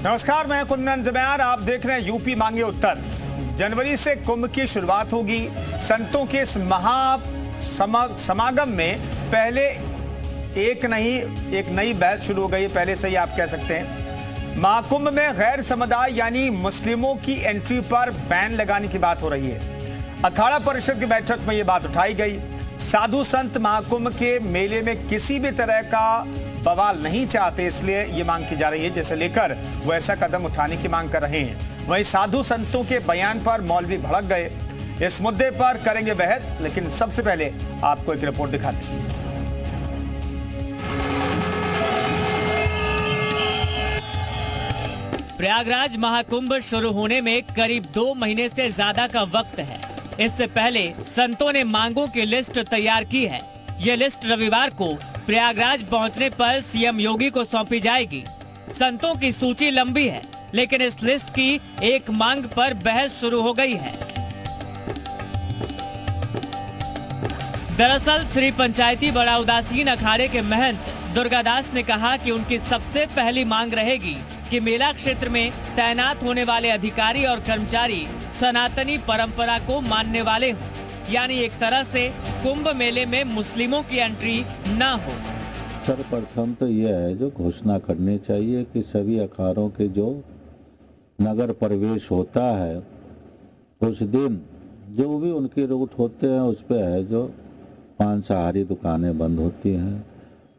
नमस्कार, मैं कुंदन जमयार। आप देख रहे हैं यूपी मांगे उत्तर। जनवरी से कुंभ की शुरुआत होगी। संतों के इस समागम में पहले एक नई बहस शुरू हो गई। पहले से ही आप कह सकते हैं महाकुंभ में गैर समुदाय यानी मुस्लिमों की एंट्री पर बैन लगाने की बात हो रही है। अखाड़ा परिषद की बैठक में यह बात उठाई गई। साधु संत महाकुंभ के मेले में किसी भी तरह का बवाल नहीं चाहते, इसलिए ये मांग की जा रही है, जिसे लेकर वो ऐसा कदम उठाने की मांग कर रहे हैं। वहीं साधु संतों के बयान पर मौलवी भड़क गए। इस मुद्दे पर करेंगे बहस, लेकिन सबसे पहले आपको एक रिपोर्ट दिखाते हैं। प्रयागराज महाकुंभ शुरू होने में करीब 2 महीने से ज्यादा का वक्त है। इससे पहले संतों ने मांगों की लिस्ट तैयार की है। ये लिस्ट रविवार को प्रयागराज पहुंचने पर सीएम योगी को सौंपी जाएगी। संतों की सूची लंबी है, लेकिन इस लिस्ट की एक मांग पर बहस शुरू हो गई है। दरअसल श्री पंचायती बड़ा उदासीन अखाड़े के महंत दुर्गादास ने कहा कि उनकी सबसे पहली मांग रहेगी कि मेला क्षेत्र में तैनात होने वाले अधिकारी और कर्मचारी सनातनी परंपरा को मानने वाले हों, यानी एक तरह से कुंभ मेले में मुस्लिमों की एंट्री न हो। सर्वप्रथम तो यह है जो घोषणा करनी चाहिए कि सभी अखाड़ों के जो नगर प्रवेश होता है उस दिन जो भी उनके रूट होते हैं उस पे है जो मांसाहारी दुकानें बंद होती हैं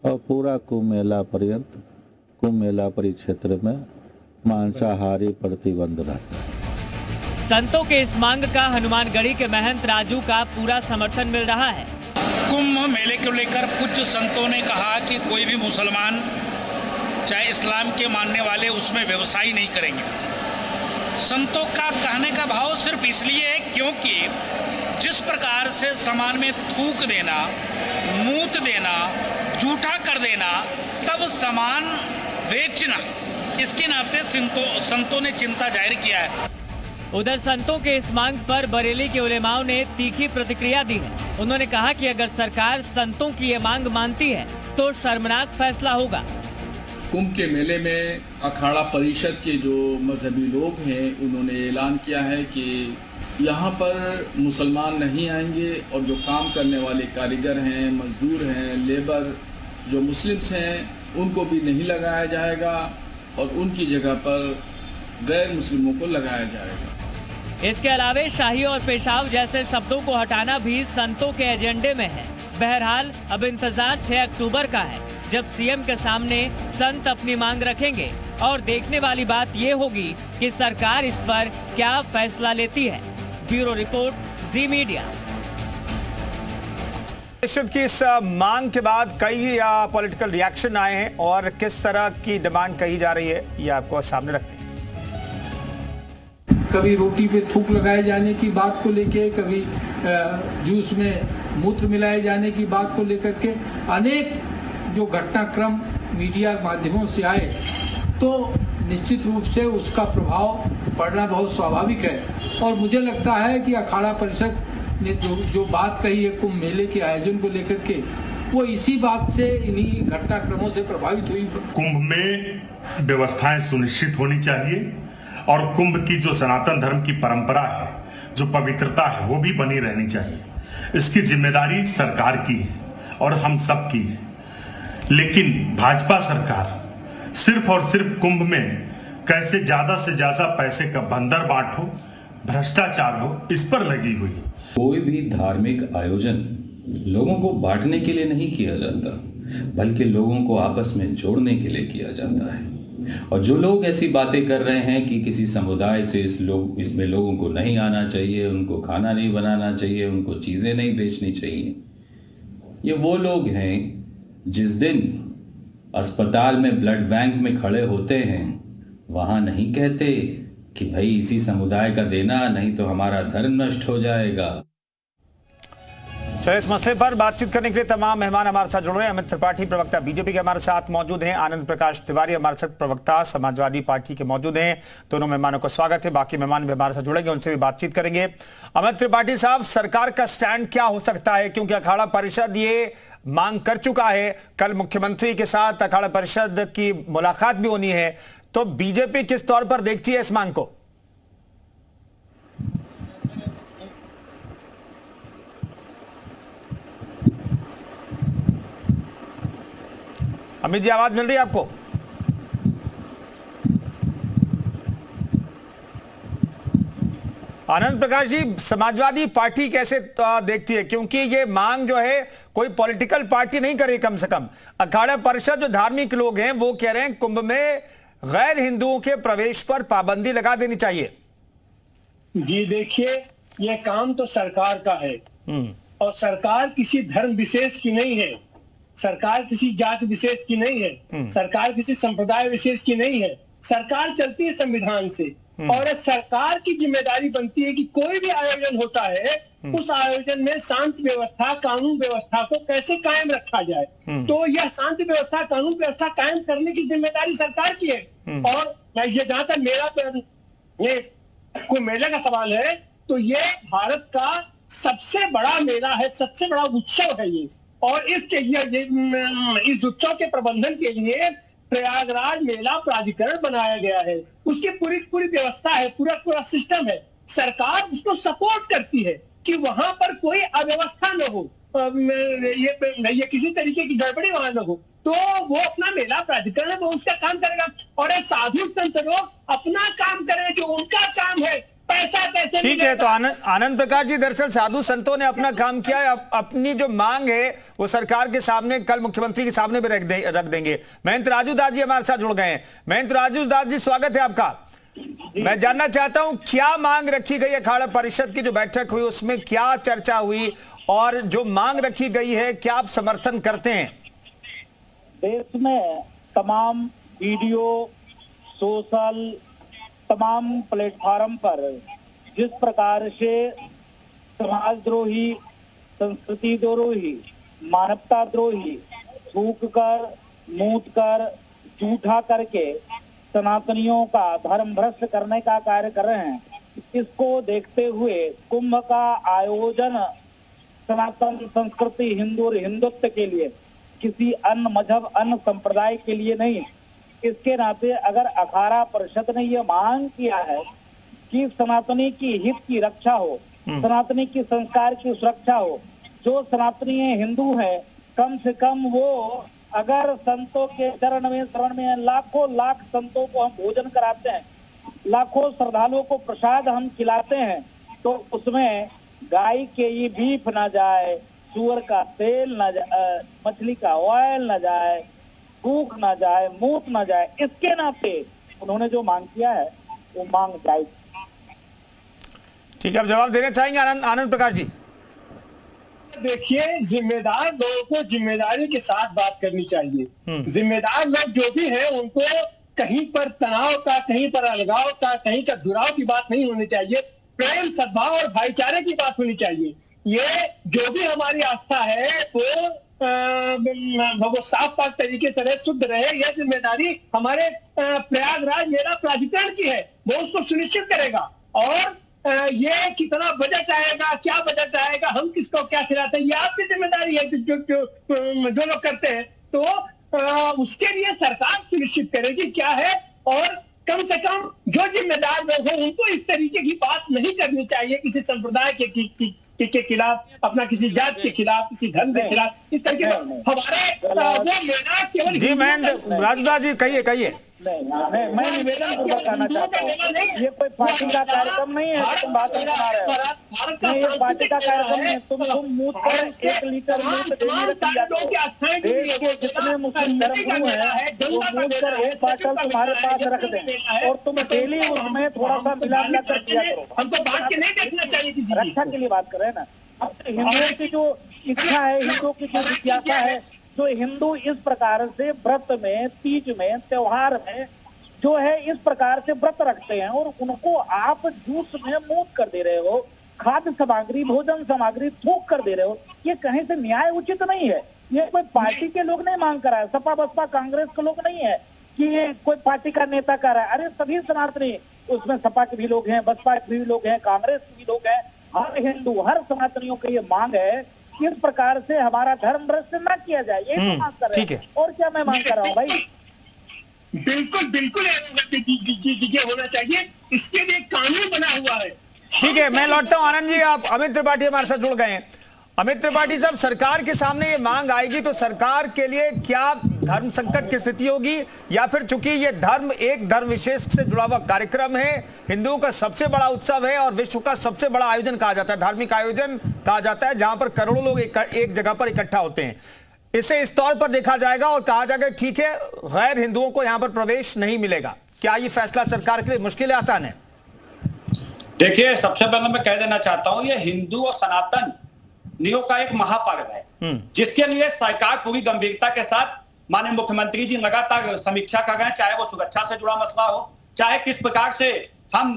और पूरा कुंभ मेला पर्यंत कुंभ मेला परिक्षेत्र में मांसाहारी प्रतिबंध रहता है। संतों के इस मांग का हनुमानगढ़ी के महंत राजू का पूरा समर्थन मिल रहा है। कुंभ मेले को लेकर कुछ संतों ने कहा कि कोई भी मुसलमान चाहे इस्लाम के मानने वाले उसमें व्यवसाय नहीं करेंगे। संतों का कहने का भाव सिर्फ इसलिए है क्योंकि जिस प्रकार से सामान में थूक देना, मूत देना, जूठा कर देना, तब सामान बेचना, इसके नाते संतों ने चिंता जाहिर किया है। उधर संतों के इस मांग पर बरेली के उलेमाओं ने तीखी प्रतिक्रिया दी है। उन्होंने कहा कि अगर सरकार संतों की ये मांग मानती है तो शर्मनाक फैसला होगा। कुंभ के मेले में अखाड़ा परिषद के जो मजहबी लोग हैं उन्होंने ऐलान किया है कि यहाँ पर मुसलमान नहीं आएंगे और जो काम करने वाले कारीगर हैं, मजदूर हैं, लेबर जो मुस्लिम्स हैं उनको भी नहीं लगाया जाएगा और उनकी जगह पर गैर मुस्लिमों को लगाया जाएगा। इसके अलावे शाही और पेशाब जैसे शब्दों को हटाना भी संतों के एजेंडे में है। बहरहाल अब इंतजार 6 अक्टूबर का है, जब सीएम के सामने संत अपनी मांग रखेंगे और देखने वाली बात ये होगी कि सरकार इस पर क्या फैसला लेती है। ब्यूरो रिपोर्ट, जी मीडिया। परिषद की इस मांग के बाद कई पॉलिटिकल रिएक्शन आए हैं और किस तरह की डिमांड कही जा रही है ये आपको सामने रखते हैं। कभी रोटी पे थूक लगाए जाने की बात को लेके, कभी जूस में मूत्र मिलाए जाने की बात को लेकर के अनेक जो घटनाक्रम मीडिया माध्यमों से आए, तो निश्चित रूप से उसका प्रभाव पड़ना बहुत स्वाभाविक है। और मुझे लगता है कि अखाड़ा परिषद ने जो बात कही है कुंभ मेले के आयोजन को लेकर के, वो इसी बात से, इन्हीं घटनाक्रमों से प्रभावित हुई। कुंभ में व्यवस्थाएं सुनिश्चित होनी चाहिए और कुंभ की जो सनातन धर्म की परंपरा है, जो पवित्रता है, वो भी बनी रहनी चाहिए। इसकी जिम्मेदारी सरकार की है और हम सब की है। लेकिन भाजपा सरकार सिर्फ और सिर्फ कुंभ में कैसे ज्यादा से ज्यादा पैसे का बंदर बांट हो, भ्रष्टाचार हो, इस पर लगी हुई है। कोई भी धार्मिक आयोजन लोगों को बांटने के लिए नहीं किया जाता, बल्कि लोगों को आपस में जोड़ने के लिए किया जाता है। और जो लोग ऐसी बातें कर रहे हैं कि किसी समुदाय से इसमें लोगों को नहीं आना चाहिए, उनको खाना नहीं बनाना चाहिए, उनको चीज़ें नहीं बेचनी चाहिए, ये वो लोग हैं जिस दिन अस्पताल में ब्लड बैंक में खड़े होते हैं वहाँ नहीं कहते कि भाई इसी समुदाय का देना, नहीं तो हमारा धर्म नष्ट हो जाएगा। चलिए, इस मसले पर बातचीत करने के लिए तमाम मेहमान हमारे साथ जुड़ रहे हैं। अमित त्रिपाठी प्रवक्ता बीजेपी के हमारे साथ मौजूद हैं, आनंद प्रकाश तिवारी हमारे साथ प्रवक्ता समाजवादी पार्टी के मौजूद हैं। दोनों मेहमानों का स्वागत है। बाकी मेहमान भी हमारे साथ जुड़ेंगे, उनसे भी बातचीत करेंगे। अमित त्रिपाठी साहब, सरकार का स्टैंड क्या हो सकता है, क्योंकि अखाड़ा परिषद ये मांग कर चुका है, कल मुख्यमंत्री के साथ अखाड़ा परिषद की मुलाकात भी होनी है, तो बीजेपी किस तौर पर देखती है इस मांग को? अमित जी, आवाज मिल रही है आपको? आनंद प्रकाश जी, समाजवादी पार्टी कैसे देखती है? क्योंकि ये मांग जो है कोई पॉलिटिकल पार्टी नहीं करे, कम से कम अखाड़ा परिषद जो धार्मिक लोग हैं वो कह रहे हैं कुंभ में गैर हिंदुओं के प्रवेश पर पाबंदी लगा देनी चाहिए। जी देखिए, ये काम तो सरकार का है और सरकार किसी धर्म विशेष की नहीं है, सरकार किसी जात विशेष की नहीं है, सरकार किसी संप्रदाय विशेष की नहीं है। सरकार चलती है संविधान से और सरकार की जिम्मेदारी बनती है कि कोई भी आयोजन होता है उस आयोजन में शांति व्यवस्था, कानून व्यवस्था को कैसे कायम रखा जाए। तो यह शांति व्यवस्था, कानून व्यवस्था कायम करने की जिम्मेदारी सरकार की है। और ये जहां तक मेरा ये कोई मेले का सवाल है तो ये भारत का सबसे बड़ा मेला है, सबसे बड़ा उत्सव है ये। और इस उत्सव के प्रबंधन के लिए प्रयागराज मेला प्राधिकरण बनाया गया है, उसकी पूरी व्यवस्था है, पूरा सिस्टम है। सरकार उसको सपोर्ट करती है कि वहां पर कोई अव्यवस्था न हो, ये किसी तरीके की गड़बड़ी वहां न हो, तो वो अपना मेला प्राधिकरण है, वो उसका काम करेगा। और साधु संत लोग अपना काम करें, जो उनका काम है। पैसा कैसे ठीक है, तो आनंद प्रकाश जी, दरअसल साधु संतों ने अपना काम किया है, अपनी जो मांग है वो सरकार के सामने, कल मुख्यमंत्री के सामने भी रख देंगे। महेंद्र राजू दास जी हमारे साथ जुड़ गए हैं। महेंद्र राजू दास जी, स्वागत है आपका। मैं जानना चाहता हूं क्या मांग रखी गई अखाड़ा परिषद की जो बैठक हुई उसमें क्या चर्चा हुई, और जो मांग रखी गई है क्या आप समर्थन करते हैं? देश में तमाम वीडियो, सोशल, तमाम प्लेटफार्म पर जिस प्रकार से समाजद्रोही, संस्कृति द्रोही, मानवता द्रोही, थूक कर, मूत कर, झूठा करके सनातनियों का धर्म भ्रष्ट करने का कार्य कर रहे हैं, इसको देखते हुए कुंभ का आयोजन सनातन संस्कृति, हिंदू और हिंदुत्व के लिए, किसी अन्य मजहब, अन्य संप्रदाय के लिए नहीं। इसके नाते अगर अखाड़ा परिषद ने यह मांग किया है कि सनातनी की हित की रक्षा हो, सनातनी की संस्कार की सुरक्षा हो, जो सनातनी हिंदू है कम से कम वो अगर संतों के शरण में लाखों लाख संतों को हम भोजन कराते हैं, लाखों श्रद्धालुओं को प्रसाद हम खिलाते हैं, तो उसमें गाय के ये बीफ ना जाए, सुअर का तेल ना जाए, मछली का ऑयल ना जाए, भूख ना जाए, मूत ना जाए। इसके नाते उन्होंने जो मांग किया है वो मांग जायज। ठीक है, आप जवाब देना चाहेंगे आनंद प्रकाश जी? देखिए, जिम्मेदार लोगों को जिम्मेदारी के साथ बात करनी चाहिए। जिम्मेदार लोग जो भी है उनको कहीं पर तनाव का, कहीं पर अलगाव का, कहीं का दुराव की बात नहीं होनी चाहिए। प्रेम, सद्भाव और भाईचारे की बात होनी चाहिए। ये जो भी हमारी आस्था है वो साफ पाक तरीके से रहे, शुद्ध रहे, यह जिम्मेदारी हमारे प्रयागराज मेला प्राधिकरण की है, वो उसको सुनिश्चित करेगा। और ये कितना बजट आएगा, क्या बजट आएगा, हम किसको क्या खिलाते हैं, ये आपकी जिम्मेदारी है जो लोग करते हैं। तो उसके लिए सरकार सुनिश्चित करेगी क्या है, और कम से कम जो जिम्मेदार लोग हैं उनको इस तरीके की बात नहीं करनी चाहिए किसी संप्रदाय के खिलाफ, अपना किसी जात के खिलाफ, किसी धर्म के खिलाफ। इस तरीके हमारे वो मेला केवल जी महेंद्र राजदास जी, कहिए। मैं निवेदन पूर्वक कहना चाहता हूँ, ये कोई पार्टी का कार्यक्रम नहीं है, तुम बात बना रहे हो। ये पार्टी का कार्यक्रम नहीं है। तुम मूत पर 1 लीटर मूत डेली रखी जाती हो। देश के जितने मुस्लिम धर्मगुरु हैं वो मूत पर 1 बाटल तुम्हारे पास रख दें और तुम डेली उसमें थोड़ा सा मिला कर दिया करो। हमको बात के नहीं देखना चाहिए, किसी रक्षा के लिए बात कर रहे हैं ना। अब हिंदुओं की जो इच्छा है, हिंदुओं की जो जिज्ञासा है, जो हिंदू इस प्रकार से व्रत में, तीज में, त्योहार में जो है इस प्रकार से व्रत रखते हैं और उनको आप जूस में मूत कर दे रहे हो, खाद्य सामग्री, भोजन सामग्री थूक कर दे रहे हो, ये कहीं से न्याय उचित नहीं है। ये कोई पार्टी के लोग नहीं मांग कर रहा है, सपा बसपा कांग्रेस के लोग नहीं है कि ये कोई पार्टी का नेता कर रहा है। अरे सभी सनातनी, उसमें सपा के भी लोग हैं, बसपा के भी लोग हैं, कांग्रेस के भी लोग हैं, हर हिंदू, हर सनातनियों की ये मांग है कि इस प्रकार से हमारा धर्म भ्रष्ट न किया जाए। ये मांग कर रहे हैं। और क्या मैं मांग कर रहा हूँ भाई? बिल्कुल बिल्कुल ये होना चाहिए, इसके लिए कानून बना हुआ है। ठीक है, मैं लौटता हूं आनंद जी। आप अमित त्रिपाठी हमारे साथ जुड़ गए हैं। अमित त्रिपाठी साहब, सरकार के सामने ये मांग आएगी तो सरकार के लिए क्या धर्म संकट की स्थिति होगी, या फिर चूंकि ये धर्म एक धर्म विशेष से जुड़ा हुआ कार्यक्रम है, हिंदुओं का सबसे बड़ा उत्सव है और विश्व का सबसे बड़ा आयोजन कहा जाता है, धार्मिक आयोजन कहा जाता है, जहां पर करोड़ों लोग एक जगह पर इकट्ठा होते हैं, इसे इस तौर पर देखा जाएगा और कहा जाएगा ठीक है, गैर हिंदुओं को यहां पर प्रवेश नहीं मिलेगा। क्या ये फैसला सरकार के लिए मुश्किल है, आसान है? देखिए, सबसे पहले मैं कह देना चाहता हूं, ये हिंदू और सनातन नियों का एक महापर्व है, जिसके लिए सरकार पूरी गंभीरता के साथ, माननीय मुख्यमंत्री जी लगातार समीक्षा कर रहे हैं, चाहे वो सुरक्षा से जुड़ा मसला हो, चाहे किस प्रकार से हम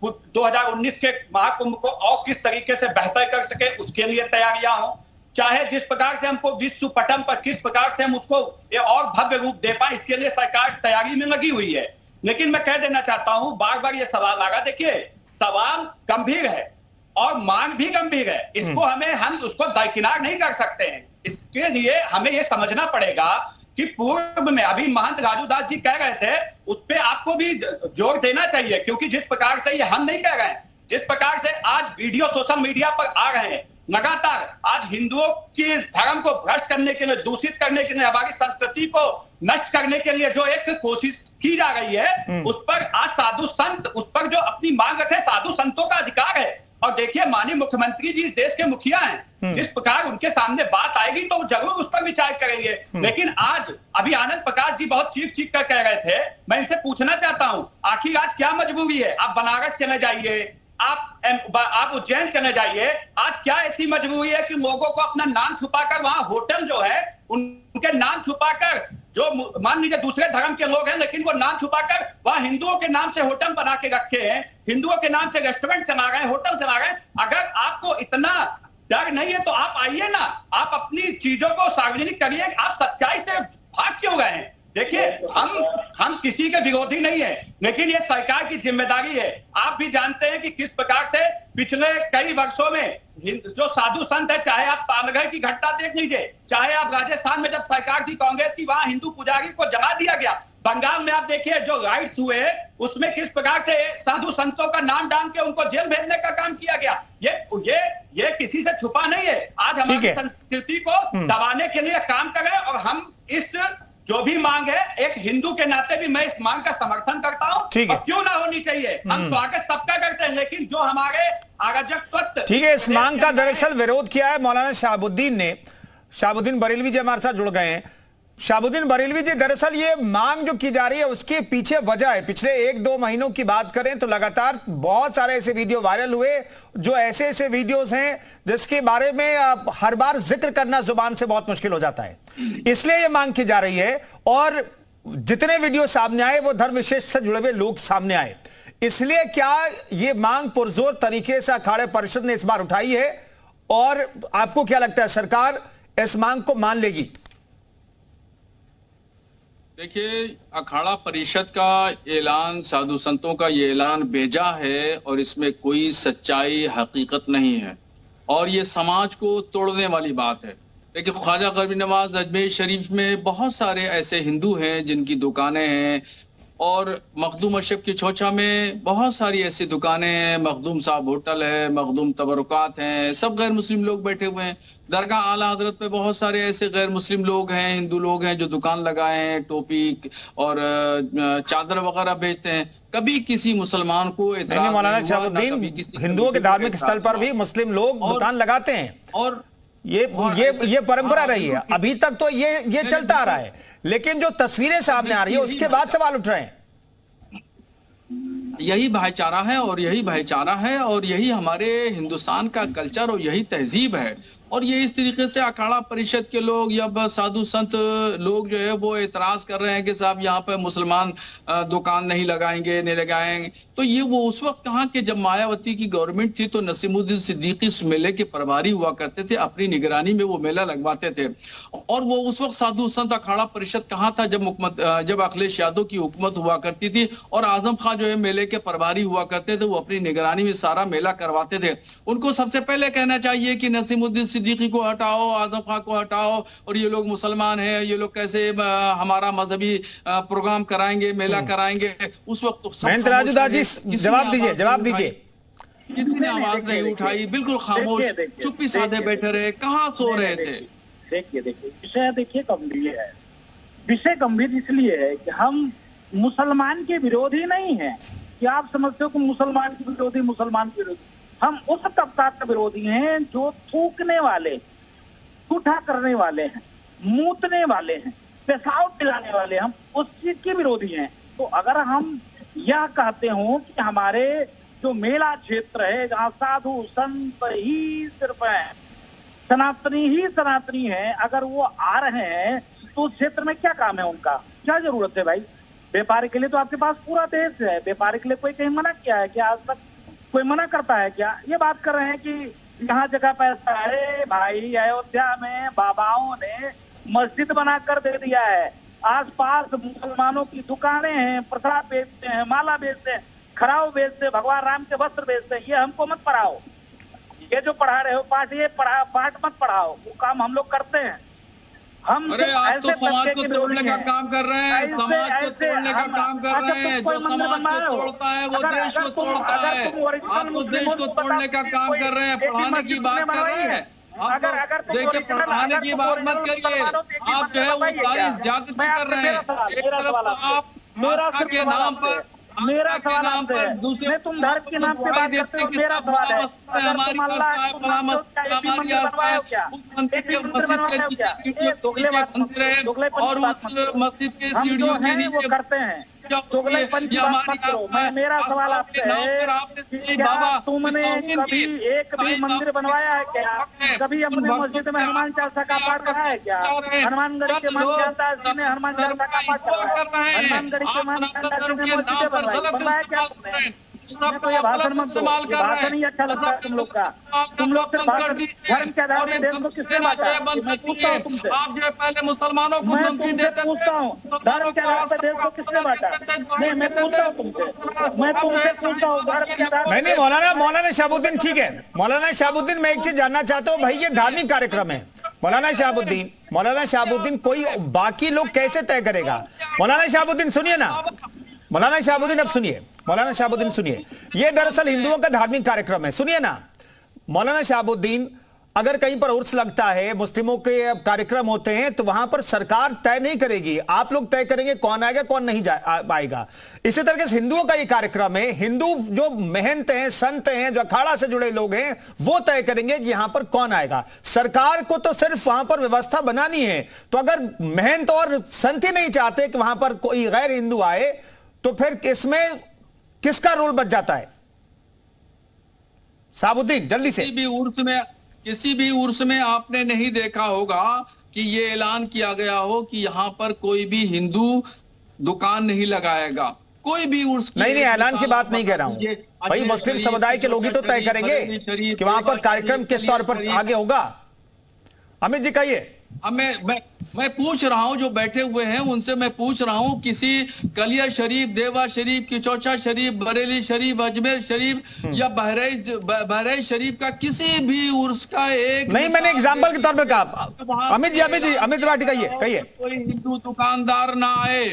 2019 के महाकुंभ को और किस तरीके से बेहतर कर सके उसके लिए तैयारियां हो, चाहे जिस प्रकार से हमको विश्व पटल पर किस प्रकार से हम उसको ये और भव्य रूप दे पाए, इसके लिए सरकार तैयारी में लगी हुई है। लेकिन मैं कह देना चाहता हूं, बार बार ये सवाल आ रहा, देखिए सवाल गंभीर है और मांग भी गंभीर है, इसको हम उसको दरकिनार नहीं कर सकते हैं। इसके लिए हमें ये समझना पड़ेगा कि पूर्व में अभी महंत राजूदास जी कह रहे थे, उस पर आपको भी जोर देना चाहिए, क्योंकि जिस प्रकार से ये हम नहीं कह रहे हैं, जिस प्रकार से आज वीडियो सोशल मीडिया पर आ रहे हैं, लगातार आज हिंदुओं के धर्म को भ्रष्ट करने के लिए, दूषित करने के लिए, हमारी संस्कृति को नष्ट करने के लिए जो एक कोशिश की जा रही है, उस पर आज साधु संत उस पर जो अपनी मांग रखे, साधु संतों का अधिकार है। और देखिए, माननीय मुख्यमंत्री जी इस देश के मुखिया हैं, जिस प्रकार उनके सामने बात आएगी तो वो जरूर उस पर विचार करेंगे। लेकिन आज अभी आनंद प्रकाश जी बहुत चीख कर कह रहे थे, मैं इनसे पूछना चाहता हूं, आखिर आज क्या मजबूरी है? आप बनारस चले जाइए, आप उज्जैन चले जाइए, आज क्या ऐसी मजबूरी है कि लोगों को अपना नाम छुपाकर वहां होटल जो है उनके नाम छुपाकर, जो मान लीजिए दूसरे धर्म के लोग हैं लेकिन वो नाम छुपाकर वहां हिंदुओं के नाम से होटल बना के रखे हैं, हिंदुओं के नाम से रेस्टोरेंट चला रहे हैं, होटल चला रहे हैं। अगर आपको इतना डर नहीं है तो आप आइए ना, आप अपनी चीजों को सार्वजनिक करिए, आप सच्चाई से भाग क्यों गए हैं? देखिए, हम किसी के विरोधी नहीं है, लेकिन ये सरकार की जिम्मेदारी है। आप भी जानते हैं कि किस प्रकार से पिछले कई वर्षों में जो साधु संत है, चाहे आप पालघर की घटना देख लीजिए, चाहे आप राजस्थान में जब सरकार थी कांग्रेस की, वहां हिंदू पुजारी को जला दिया गया, बंगाल में आप देखिए जो राइट्स हुए उसमें किस प्रकार से साधु संतों का नाम डाल के उनको जेल भेजने का काम किया गया। ये किसी से छुपा नहीं है। आज हमारी संस्कृति को दबाने के लिए काम कर रहे हैं और हम इस जो भी मांग है, एक हिंदू के नाते भी मैं इस मांग का समर्थन करता हूं, और क्यों ना होनी चाहिए, हम स्वागत सबका करते हैं, लेकिन जो हमारे अराजक तत्व, ठीक है, इस मांग का दरअसल विरोध किया है मौलाना शहाबुद्दीन ने। शहाबुद्दीन बरेलवी जी हमारे साथ जुड़ गए हैं। शहाबुद्दीन बरेलवी जी, दरअसल ये मांग जो की जा रही है उसके पीछे वजह है, पिछले 1-2 महीनों की बात करें तो लगातार बहुत सारे ऐसे वीडियो वायरल हुए, जो ऐसे वीडियोस हैं जिसके बारे में हर बार जिक्र करना जुबान से बहुत मुश्किल हो जाता है, इसलिए ये मांग की जा रही है। और जितने वीडियो सामने आए वो धर्म विशेष से जुड़े हुए लोग सामने आए, इसलिए क्या ये मांग पुरजोर तरीके से अखाड़े परिषद ने इस बार उठाई है, और आपको क्या लगता है सरकार इस मांग को मान लेगी? देखिए, अखाड़ा परिषद का ऐलान, साधु संतों का ये ऐलान बेजा है और इसमें कोई सच्चाई हकीकत नहीं है और ये समाज को तोड़ने वाली बात है। देखिए, ख्वाजा गरबी नवाज अजमेर शरीफ में बहुत सारे ऐसे हिंदू हैं जिनकी दुकानें हैं, और मखदूम अशरफ की चौचा में बहुत सारी ऐसी दुकानें हैं, मखदूम साहब होटल है, मखदूम तबरुकात हैं, सब गैर मुस्लिम लोग बैठे हुए हैं। दरगाह आला हजरत पे बहुत सारे ऐसे गैर मुस्लिम लोग हैं, हिंदू लोग हैं जो दुकान लगाए हैं, टोपी और चादर वगैरह बेचते हैं। कभी किसी मुसलमान को मौलाना शहाबुद्दीन, हिंदुओं के धार्मिक स्थल पर भी मुस्लिम लोग दुकान लगाते हैं और ये परंपरा रही है, अभी तक तो ये चलता आ रहा है, लेकिन जो तस्वीरें सामने आ रही है उसके बाद सवाल उठ रहे हैं। यही भाईचारा है और यही हमारे हिंदुस्तान का कल्चर और यही तहजीब है। और ये इस तरीके से अखाड़ा परिषद के लोग या साधु संत लोग जो है वो एतराज कर रहे हैं कि साहब यहाँ पे मुसलमान दुकान नहीं लगाएंगे, तो ये वो उस वक्त कहाँ के जब मायावती की गवर्नमेंट थी तो नसीमुद्दीन सिद्दीकी उस मेले के प्रभारी हुआ करते थे, अपनी निगरानी में वो मेला लगवाते थे। और वो उस वक्त साधु संत अखाड़ा परिषद कहाँ था जब अखिलेश यादव की हुकूमत हुआ करती थी और आजम खां जो है मेले के प्रभारी हुआ करते थे, वो अपनी निगरानी में सारा मेला करवाते थे। उनको सबसे पहले कहना चाहिए कि नसीमुद्दीन सिद्दीकी को हटाओ, आजम खां को हटाओ, और ये लोग मुसलमान हैं, ये लोग कैसे हमारा मजहबी प्रोग्राम कराएंगे, मेला कराएंगे, उस वक्त महेंद्र राजूदास जी जवाब दीजिए। किसी ने आवाज नहीं उठाई, बिल्कुल खामोश चुप्पी साधे बैठे रहे, कहाँ सो रहे थे? देखिए विषय गंभीर है। विषय गंभीर इसलिए है कि हम मुसलमान के विरोधी नहीं है कि आप समझते हो कि मुसलमान के विरोधी, हम उस तबका के विरोधी हैं जो थूकने वाले, ठूठा करने वाले हैं, मूतने वाले हैं, पेशाब पिलाने वाले, हम उस चीज के विरोधी हैं। तो अगर हम यह कहते हो कि हमारे जो मेला क्षेत्र है जहाँ साधु संत ही सिर्फ है, सनातनी है, अगर वो आ रहे हैं तो उस क्षेत्र में क्या काम है उनका, क्या जरूरत है भाई? व्यापार के लिए तो आपके पास पूरा देश है, व्यापार के लिए कोई कहीं मना किया है क्या? आज तक कोई मना करता है क्या? ये बात कर रहे हैं कि यहाँ जगह पैसा है भाई, अयोध्या में बाबाओं ने मस्जिद बना कर दे दिया है, आसपास मुसलमानों की दुकानें हैं, प्रसाद बेचते हैं, माला बेचते हैं, खराव बेचते, भगवान राम के वस्त्र बेचते हैं। ये हमको मत पढ़ाओ, ये जो पढ़ा रहे हो पाठ मत पढ़ाओ, वो काम हम लोग करते हैं। हम अरे आप तो समाज को तोड़ने का काम कर रहे हैं, समाज को तोड़ने का काम कर रहे हैं। जो समाज को तोड़ता है वो देश को तोड़ता है। आप तो देश को तोड़ने का काम कर रहे हैं, पढ़ाने की बात कर रहे हैं। देखिए, पढ़ाने की बात मत करिए, आप जो है वो सारी जाति कर रहे हैं। एक तरफ आप माता के नाम पर, मेरा सवाल आपसे है, मैं तुम धर्म के नाम से बात करते हो, मेरा सवाल है, अगर तुम अल्लाह बनवाए हो क्या? और उस मस्जिद के सीढ़ियों के नीचे करते हैं, चुगलेपन की बात मत करो। मेरा सवाल आपसे है, क्या तुमने कभी एक भी मंदिर बनवाया है क्या? कभी अपने मस्जिद में हनुमान चालीसा का पाठ करा है क्या? हनुमानगढ़ी के मन जानता जी ने हनुमान चालीसा का पाठ करा है, हनुमानगढ़ी के मन जानता जी ने मस्जिदें बनवाया क्या तुमने? तो ये भाषण मत दो, ये भाषण ही अच्छा लगता है तुम लोग का। तुम लोग सिर्फ भाषण, धर्म के आधार पर देश को किसने बांटा? मैं पूछता हूँ तुमसे, आप जो पहले मुसलमानों को मैं तुमसे पूछता हूँ, धर्म के आधार पर देश को किसने बांटा? नहीं, मैं पूछता हूँ तुमसे, मैं तुमसे पूछता हूँ धर्म के आधार पर। नहीं, मौलाना शहाबुद्दीन, ठीक है मौलाना शहाबुद्दीन, मैं एक चीज जानना चाहता हूँ भाई, ये धार्मिक कार्यक्रम है। मौलाना शहाबुद्दीन कोई बाकी लोग कैसे तय करेगा? मौलाना शहाबुद्दीन सुनिए ना, मौलाना शहाबुद्दीन अब सुनिए, मौलाना शहाबुद्दीन सुनिए, ये दरअसल हिंदुओं का धार्मिक कार्यक्रम है, सुनिए ना मौलाना शहाबुद्दीन। अगर कहीं पर उर्स लगता है, मुस्लिमों के कार्यक्रम होते हैं, तो वहां पर सरकार तय नहीं करेगी, आप लोग तय करेंगे कौन आएगा कौन नहीं आएगा। इसी तरीके से हिंदुओं का ये कार्यक्रम है, हिंदू जो महंत हैं, संत हैं, जो अखाड़ा से जुड़े लोग हैं, वो तय करेंगे कि यहां पर कौन आएगा। सरकार को तो सिर्फ वहां पर व्यवस्था बनानी है। तो अगर महंत और संत ही नहीं चाहते कि वहां पर कोई गैर हिंदू आए, तो फिर इसमें किसका रोल बच जाता है? शहाबुद्दीन जल्दी से। किसी भी उर्स में आपने नहीं देखा होगा कि ये ऐलान किया गया हो कि यहाँ पर कोई भी हिंदू दुकान नहीं लगाएगा, कोई भी उर्स नहीं, ऐलान की बात नहीं कह रहा हूं भाई, मुस्लिम समुदाय के लोग ही तो तय करेंगे कि वहां पर कार्यक्रम किस तौर पर आगे होगा। अमित जी कहिए। मैं पूछ रहा हूं, जो बैठे हुए हैं उनसे मैं पूछ रहा हूं, किसी कलियर शरीफ, देवा शरीफ, किचौचा शरीफ, बरेली शरीफ, अजमेर शरीफ या बहराइच शरीफ का किसी भी उर्स का एक नहीं, मैंने एग्जांपल के तौर पर कहा। अमित त्रिपाठी कहिए। कोई हिंदू दुकानदार ना आए।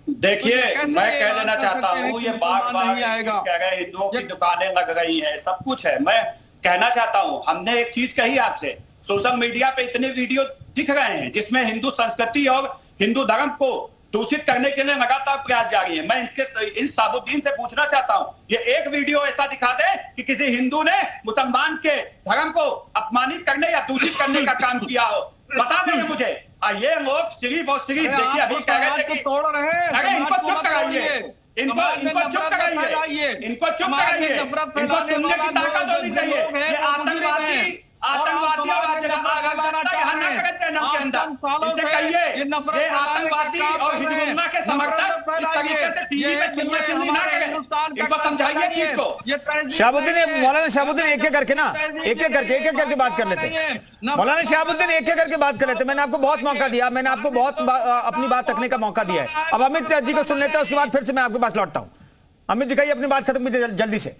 देखिए, मैं कह देना चाहता हूँ, ये बार-बार कह रहे हिंदुओं की दुकानें लग रही हैं, सब कुछ है। मैं कहना चाहता हूँ, हमने एक चीज कही आपसे, सोशल मीडिया पे इतने वीडियो दिख रहे हैं जिसमें हिंदू संस्कृति और हिंदू धर्म को दूषित करने के लिए लगातार प्रयास जारी है। मैं इन शहाबुद्दीन से पूछना चाहता हूं, ये एक वीडियो ऐसा दिखा दे कि किसी हिंदू ने मुसलमान के धर्म को अपमानित करने या दूषित करने का काम किया हो, बता दें मुझे। ये लोग सिर्फ और सिर्फ देखिए अभी कह रहे थे कि अरे इनको चुप कराइए, इनको चुप कराइए, इनको सुनने की ताकत होनी चाहिए। ये आतंकवादी और यहाँ ना करे चैनल के अंदर, इसे कहिए ये आतंकवादी और हिजबुल्लाह के समर्थक इस तरीके से टीवी पे चिल्ला ना करें, इनको समझाइए चीज को। शहाबुद्दीन, मौलाना शहाबुद्दीन एक एक करके बात कर लेते हैं। मौलाना शहाबुद्दीन एक एक करके बात कर लेते हैं। मैंने आपको बहुत मौका दिया, मैंने आपको बहुत अपनी बात रखने का मौका दिया है। अब अमित जी को सुन लेते हैं, उसके बाद फिर से मैं आपके पास लौटता हूँ। अमित जी कहिए अपनी बात खत्म कीजिए जल्दी से।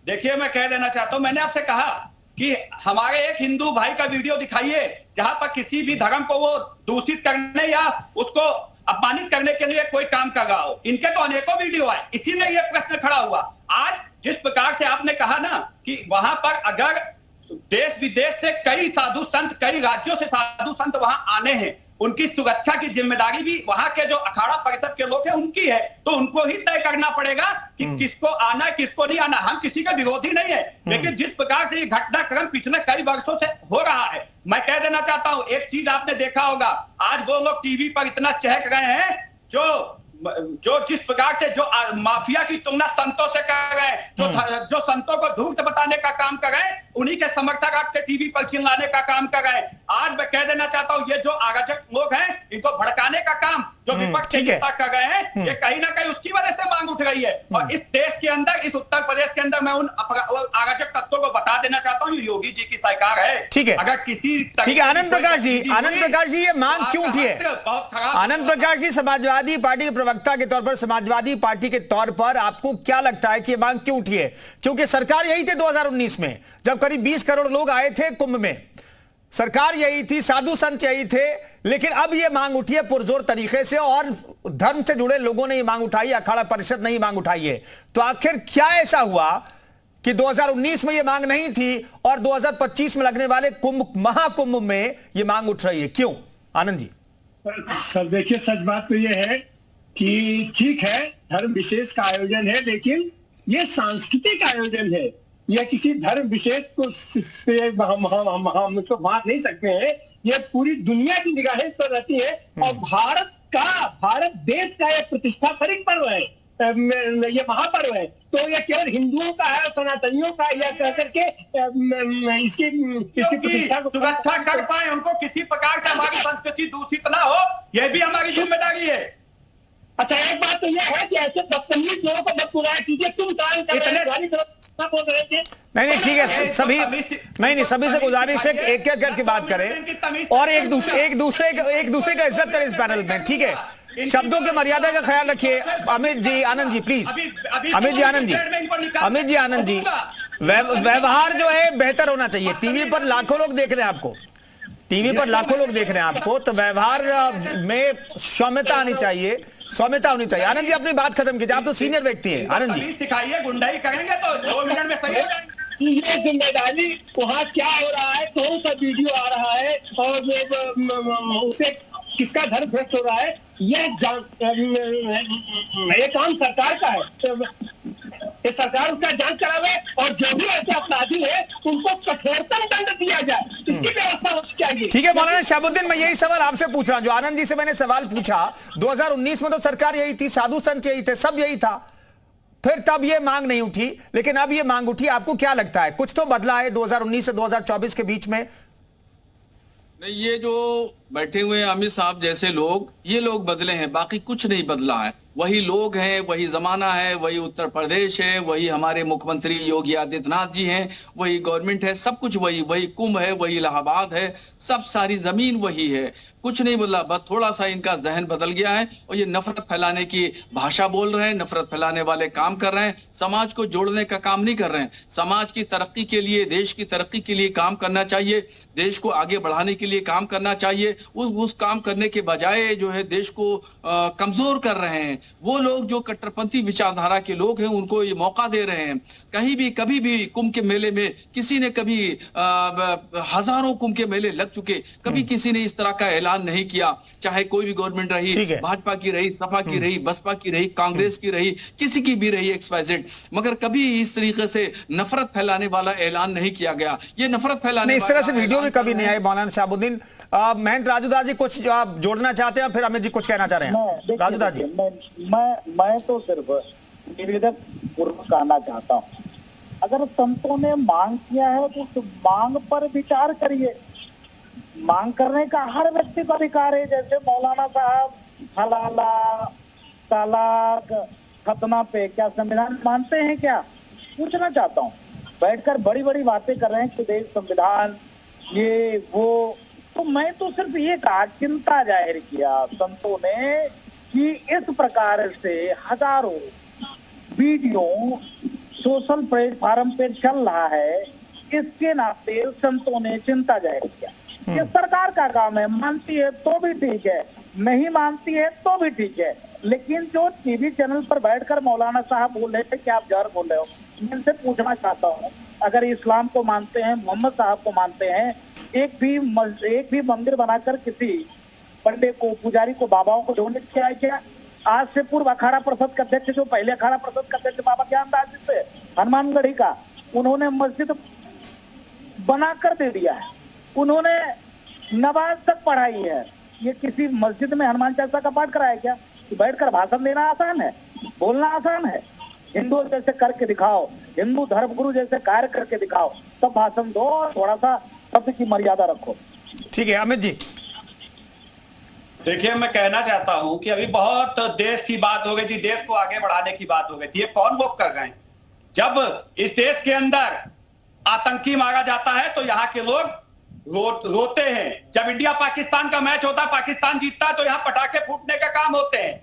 देखिए, मैं कह देना चाहता हूँ, मैंने आपसे कहा कि हमारे एक हिंदू भाई का वीडियो दिखाइए जहां पर किसी भी धर्म को वो दूषित करने या उसको अपमानित करने के लिए कोई काम कर रहा हो। इनके तो अनेकों वीडियो आए, इसीलिए ये प्रश्न खड़ा हुआ। आज जिस प्रकार से आपने कहा ना कि वहां पर अगर देश विदेश से कई साधु संत, कई राज्यों से साधु संत वहां आने हैं, उनकी सुरक्षा की जिम्मेदारी भी वहां के जो अखाड़ा परिषद के लोग हैं उनकी है, तो उनको ही तय करना पड़ेगा कि किसको आना है किसको नहीं आना। हम किसी का विरोधी नहीं है, लेकिन जिस प्रकार से ये घटनाक्रम पिछले कई वर्षों से हो रहा है, मैं कह देना चाहता हूं, एक चीज आपने देखा होगा, आज वो लोग टीवी पर इतना चहक रहे हैं जो जिस प्रकार से जो माफिया की तुलना संतों से कर रहे हैं, जो संतों को धूर्त बताने का काम कर रहे हैं, उन्हीं के समर्थक आपके टीवी पर चिल्लाने का काम कर रहे हैं। आज मैं कह देना चाहता हूं, ये जो अराजक लोग हैं, इनको भड़काने का काम जो विपक्ष के नेता कर रहे हैं, ये कहीं ना कहीं उसकी वजह से मांग उठ रही है। और इस देश के अंदर, इस उत्तर प्रदेश के अंदर मैं उन अराजक तत्वों को बता देना चाहता हूँ, योगी जी की सरकार है। ठीक है, अगर किसी ठीक है, आनंद प्रकाश जी ये मांग क्यों उठी है? आनंद प्रकाश जी, समाजवादी पार्टी के प्रवक्ता के तौर पर, समाजवादी पार्टी के तौर पर आपको क्या लगता है कि ये मांग क्यों उठी है? क्योंकि सरकार यही थी 2019 में, जब करीब 20 करोड़ लोग आए थे कुंभ में, सरकार यही थी, साधु संत यही थे, लेकिन अब ये मांग उठी है पुरजोर तरीके से और धर्म से जुड़े लोगों ने ये मांग उठाई है, अखाड़ा परिषद ने ये मांग उठाई है। तो आखिर क्या ऐसा हुआ कि 2019 में ये मांग नहीं थी और 2025 में लगने वाले महाकुंभ में ये मांग उठ रही है? क्यों आनंद जी? सर देखिए, सच बात तो ये है कि ठीक है धर्म विशेष का आयोजन है, लेकिन ये सांस्कृतिक आयोजन है। यह किसी धर्म विशेष को से हम उसको बांट नहीं सकते हैं। यह पूरी दुनिया की निगाहें पर रहती है और भारत देश का यह प्रतिष्ठापनिक पर्व है, ये महापर्व है। तो यह केवल हिंदुओं का है, सनातनियों का, यह कह करके इसकी प्रतिष्ठा को सुरक्षा कर पाए, उनको किसी प्रकार से हमारी संस्कृति दूषित ना हो, यह भी हमारी जिम्मेदारी है। अच्छा, एक बात तो यह है कि ऐसे बदतमीज लोगों को मत बुलाया कीजिए, तुम काम कर रहे बोल रहे थे। नहीं ठीक है, सभी नहीं सभी से गुजारिश है एक एक करके बात करें और एक दूसरे का इज्जत करें इस पैनल में, ठीक है? शब्दों के मर्यादा का ख्याल रखिए। अमित जी, आनंद जी प्लीज, अमित जी आनंद जी, व्यवहार जो है बेहतर होना चाहिए। टीवी पर लाखों लोग देख रहे हैं आपको, टीवी पर लाखों लोग देख रहे हैं आपको, तो व्यवहार में सौम्यता आनी चाहिए, सौम्यता होनी चाहिए। आनंद जी अपनी बात खत्म कीजिए, आप तो सीनियर व्यक्ति हैं। आनंद जी सिखाइए, गुंडाई करेंगे तो 2 मिनट में सही हो जाएगा। ये जिम्मेदारी वहाँ क्या हो रहा है, कौन सा वीडियो आ रहा है और उसे किसका धर्म भ्रष्ट हो रहा है, ये काम सरकार का है। ये सरकार उसका जांच करावे और जो भी ऐसे अपराधी है उनको कठोरतम दंड दिया जाए, इसकी व्यवस्था होनी चाहिए। ठीक है मौलाना शहाबुद्दीन, मैं यही सवाल आपसे पूछ रहा हूं जो आनंद जी से मैंने सवाल पूछा। 2019 में तो सरकार यही थी, साधु संत यही थे, सब यही था, फिर तब ये मांग नहीं उठी, लेकिन अब ये मांग उठी। आपको क्या लगता है कुछ तो बदला है 2019 से 2024 के बीच में? नहीं, ये जो बैठे हुए अमित साहब जैसे लोग, ये लोग बदले हैं, बाकी कुछ नहीं बदला है। वही लोग हैं, वही जमाना है, वही उत्तर प्रदेश है, वही हमारे मुख्यमंत्री योगी आदित्यनाथ जी हैं, वही गवर्नमेंट है, सब कुछ वही कुंभ है, वही इलाहाबाद है, सब सारी जमीन वही है, कुछ नहीं बदला। बस थोड़ा सा इनका जहन बदल गया है और ये नफरत फैलाने की भाषा बोल रहे हैं, नफरत फैलाने वाले काम कर रहे हैं, समाज को जोड़ने का काम नहीं कर रहे हैं। समाज की तरक्की के लिए, देश की तरक्की के लिए काम करना चाहिए, देश को आगे बढ़ाने के लिए काम करना चाहिए। उस काम करने के बजाय जो है देश को कमजोर कर रहे हैं। वो लोग जो कट्टरपंथी विचारधारा के लोग हैं उनको ये मौका दे रहे हैं। कहीं भी कभी भी कुंभ के मेले में किसी ने कभी हजारों कुंभ के मेले लग चुके, कभी किसी ने इस तरह का ऐलान नहीं किया, चाहे कोई भी गवर्नमेंट रही, भाजपा की रही, सपा की रही, बसपा की रही, कांग्रेस की रही, किसी की भी रही XYZ, मगर कभी इस तरीके से नफरत फैलाने वाला ऐलान नहीं किया गया। ये नफरत फैलाने इस तरह से वीडियो भी कभी नहीं आए। मौलाना शहाबुद्दीन, महेंद्र राजूदास जी कुछ आप जोड़ना चाहते हैं, फिर अमित जी कुछ कहना चाह रहे हैं? राजूदास जी, मैं तो सिर्फ निवेदक पूर्वक कहना चाहता हूँ, अगर संतों ने मांग किया है तो उस मांग पर विचार करिए। मांग करने का हर व्यक्ति का अधिकार है। जैसे मौलाना साहब हलाला, तलाक, खतना पे क्या संविधान मानते हैं क्या? पूछना चाहता हूँ। बैठकर बड़ी बड़ी बातें कर रहे हैं कि देश संविधान ये वो, तो मैं तो सिर्फ ये कहा, चिंता जाहिर किया संतों ने कि इस प्रकार से हजारों वीडियो सोशल प्लेटफॉर्म पे चल रहा है इसके नाते संतों ने चिंता जाहिर किया। ये सरकार का काम है, मानती है तो भी ठीक है, नहीं मानती है तो भी ठीक है, लेकिन जो टीवी चैनल पर बैठकर मौलाना साहब बोल रहे थे कि आप जहर बोल रहे हो, मैं इनसे पूछना चाहता हूँ, अगर इस्लाम को मानते हैं, मोहम्मद साहब को मानते हैं, एक भी मंदिर बनाकर किसी पंडित को, पुजारी को, बाबाओं को जोड़ने किया है क्या? आज से पूर्व अखाड़ा परिषद के अध्यक्ष, जो पहले अखाड़ा परिषद के अध्यक्ष बाबा ज्ञानदास जी से हनुमानगढ़ी का, उन्होंने मस्जिद बनाकर दे दिया है, उन्होंने नमाज तक पढ़ाई है। ये किसी मस्जिद में हनुमान चालीसा का पाठ कराया क्या? बैठकर भाषण देना आसान है, बोलना आसान है। हिंदू जैसे करके दिखाओ, हिंदू धर्मगुरु जैसे कार्य करके दिखाओ, तब भाषण दो और थोड़ा सा शब्द की मर्यादा रखो। ठीक है अमित जी। देखिए, मैं कहना चाहता हूं कि अभी बहुत देश की बात हो गई थी, देश को आगे बढ़ाने की बात हो गई थी। ये कौन लोग कर गए? जब इस देश के अंदर आतंकी मारा जाता है तो यहाँ के लोग रोते हैं। जब इंडिया पाकिस्तान का मैच होता है, पाकिस्तान जीतता है, तो यहाँ पटाखे फूटने का काम होते हैं।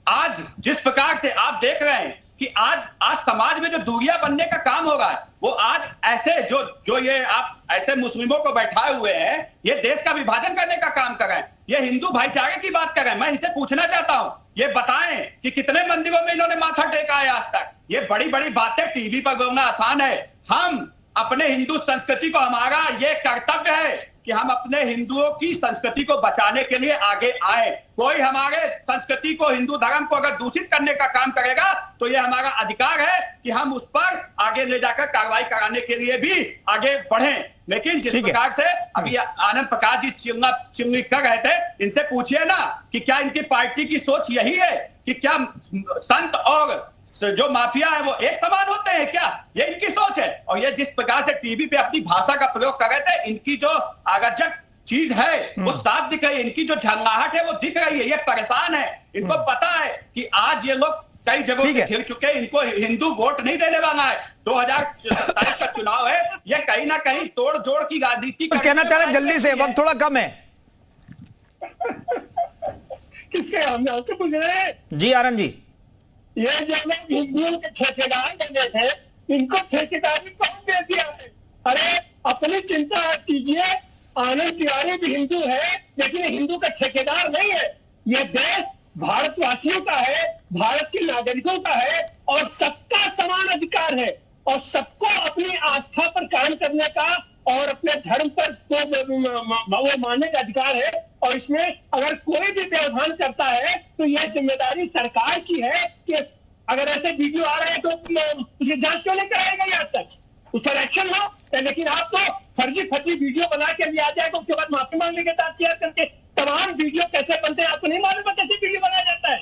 आज जिस प्रकार से आप देख रहे हैं कि आज समाज में जो दूरियां बनने का काम हो रहा है, वो आज ऐसे जो ये आप ऐसे मुस्लिमों को बैठाए हुए हैं, ये देश का विभाजन करने का काम कर रहे हैं, ये हिंदू भाईचारे की बात कर रहे हैं। मैं इनसे पूछना चाहता हूं, ये बताएं कि कितने मंदिरों में इन्होंने माथा टेका है आज तक? ये बड़ी बड़ी बातें टीवी पर बोलना आसान है। हम अपने हिंदू संस्कृति को, हमारा ये कर्तव्य है कि हम अपने हिंदुओं की संस्कृति को बचाने के लिए आगे आए। कोई हमारे संस्कृति को, हिंदू धर्म को अगर दूषित करने का काम करेगा तो ये हमारा अधिकार है कि हम उस पर आगे ले जाकर कार्रवाई कराने के लिए भी आगे बढ़ें। लेकिन जिस प्रकार से अभी आनंद प्रकाश जी चिल्ली कर रहे थे, इनसे पूछिए ना कि क्या इनकी पार्टी की सोच यही है कि क्या संत और जो माफिया है वो एक समान होते हैं क्या? ये इनकी सोच है। और ये जिस प्रकार से टीवी पे अपनी भाषा का प्रयोग कर रहे थे, इनकी जो अराजक चीज है वो साफ दिख रही है, इनकी जो झंगाहट है वो दिख रही है। ये परेशान है, इनको पता है कि आज ये लोग कई जगहों से घिर चुके हैं, इनको हिंदू वोट नहीं देने वाला है। 2027 का चुनाव है, ये कहीं ना कहीं तोड़ जोड़ की राजनीति कहना चाह रहे जल्दी से, वक्त थोड़ा कम है। किसके हमने आपसे पूछ रहे हैं? जी आनंद जी। ये जो लोग हिंदुओं के ठेकेदार बने थे, इनको ठेकेदारी कौन दे दिया है? अरे अपनी चिंता कीजिए, आनंद तिवारी भी हिंदू है, लेकिन हिंदू का ठेकेदार नहीं है। ये देश भारतवासियों का है, भारत के नागरिकों का है, और सबका समान अधिकार है, और सबको अपनी आस्था पर काम करने का और अपने धर्म पर वो मानने का अधिकार है। और इसमें अगर कोई भी व्यवधान करता है तो यह जिम्मेदारी सरकार की है कि अगर ऐसे वीडियो आ रहे हैं तो उसकी जांच क्यों नहीं कराई गई आज तक? उस पर एक्शन लो। लेकिन आप तो फर्जी फर्जी वीडियो बना के भी आ जाएगा, उसके बाद माफी मांगने के साथ शेयर करके तमाम वीडियो कैसे बनते हैं आपको नहीं मालूम है? कैसे वीडियो बनाया जाता है?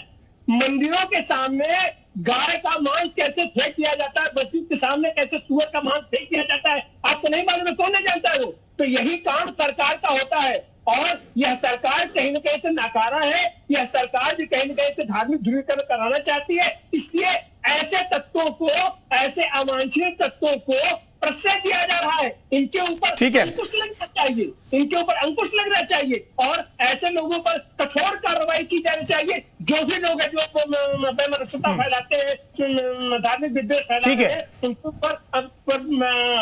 मंदिरों के सामने गाय का मांस कैसे फेंक दिया जाता है, मस्जिद के सामने कैसे सुअर का मांस फेंक दिया जाता है, आपको नहीं मालूम है? कौन नहीं जानता है वो? तो यही काम सरकार का होता है, और यह सरकार कहीं न कहीं से नाकारा है। यह सरकार भी कहीं न कहीं से धार्मिक ध्रुवीकरण कराना चाहती है। इसलिए ऐसे तत्वों को, ऐसे अवांछनीय तत्वों को प्रश्रय दिया जा रहा है। इनके ऊपर अंकुश लगना चाहिए, इनके ऊपर अंकुश लगना चाहिए, और ऐसे लोगों पर कठोर कार्रवाई की जानी चाहिए। जो भी लोग हैं जो बेमनस्यता फैलाते हैं, धार्मिक विद्वेष फैलाते हैं, उनके ऊपर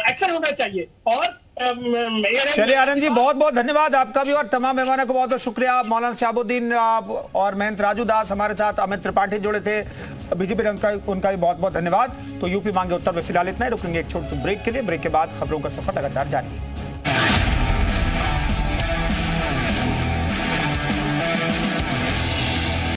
एक्शन होना चाहिए। और चलिए आनंद जी, बहुत बहुत धन्यवाद आपका भी, और तमाम मेहमानों को बहुत बहुत शुक्रिया। मौलाना शहाबुद्दीन और महंत राजू दास हमारे साथ, अमित त्रिपाठी जुड़े थे बीजेपी, उनका भी बहुत बहुत धन्यवाद। तो यूपी मांगे उत्तर में फिलहाल इतना ही, रुकेंगे एक छोटे से ब्रेक के लिए। ब्रेक के बाद खबरों का सफर लगातार जारी है।